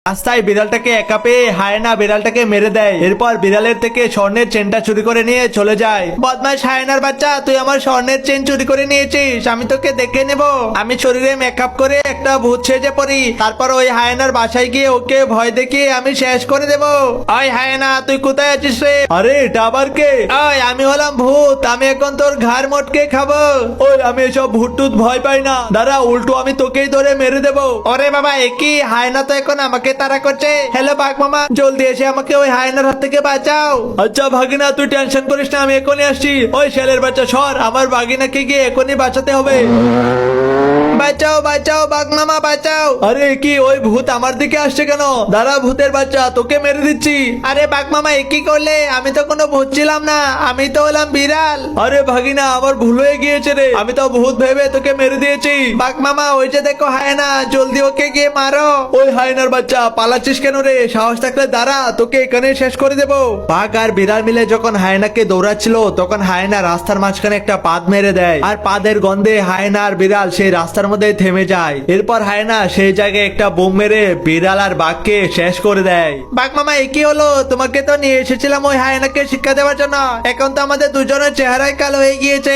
রাস্তায় বিড়ালটাকে একা পেয়ে হায়না বিড়ালটাকে মেরে দেয়। এরপর বিড়ালের থেকে স্বর্ণের চেনটা চুরি করে নিয়ে চলে যায়। বদমাশ হায়নার বাচ্চা, তুই আমার স্বর্ণের চেন চুরি করে নিয়েছিস, আমি তোকে দেখে নেব। আমি শরীরে মেকআপ করে একটা ভূত সেজে পড়ি, তারপর ওই হায়নার বাসায় গিয়ে ওকে ভয় দেখিয়ে আমি শেষ করে দেব। ওই হায়না, তুই কোথায় আছিস রে? আরে এটা আবার কে? ওই আমি হলাম ভূত, আমি এখন তোর ঘাড় মটকে খাবো। ওই আমি এসব ভূত টুত ভয় পাই না, দাঁড়া উল্টো আমি তোকেই ধরে মেরে দেবো। ওরে বাবা, একই হায়না তো এখন আমাকে তারা করছে। হ্যালো বাঘ মামা, জলদি এসে আমাকে ওই হায়নার হাত থেকে বাঁচাও। আচ্ছা ভাগিনা, তুই টেনশন করিস না, আমি এখনই আসছি। ওই ছেলের বাচ্চা সর, আমার ভাগিনাকে গিয়ে এখনই বাঁচাতে হবে। বাঁচাও বাঁচাও বাঘ মামা, বাঁচাও। আরে কি, ওই ভূত আমার দিকে আসছে কেন? দাঁড়া ভূতের বাচ্চা, তোকে মেরে দিচ্ছি। আরে বাঘ মামা, কি করলে? আমি তো কোনো ভূত ছিলাম না, আমি তো হলাম বিড়াল। আরে ভাগিনা, আমার ভুল হয়ে গিয়েছে রে, আমি তো ভূত ভেবে তোকে মেরে দিয়েছি। বাঘ মামা, ওই যে দেখো হায়না, জলদি ওকে গিয়ে মারো। ওই হায়নার বাচ্চা, পালাচ্ছিস কেন রে? সাহস থাকলে দাঁড়া, তোকে এখানে শেষ করে দেবো। বাঘ আর বিড়াল মিলে যখন হায়নাকে দৌড়াচ্ছিল, তখন হায়না রাস্তার মাঝখানে একটা পাদ মেরে দেয়, আর পাদের গন্ধে হায়না আর বিড়াল সেই রাস্তার মধ্যে থেমে যায়। এরপর হায়না সেই জায়গায় একটা বোম মেরে বিড়াল আর বাঘকে শেষ করে দেয়। বাঘ মামা, কি হলো? তোমাকে তো নিয়ে এসেছিলাম ওই হায়নাকে শিক্ষা দেওয়ার জন্য, এখন তো আমাদের দুজনের চেহারাই কালো হয়ে গিয়েছে।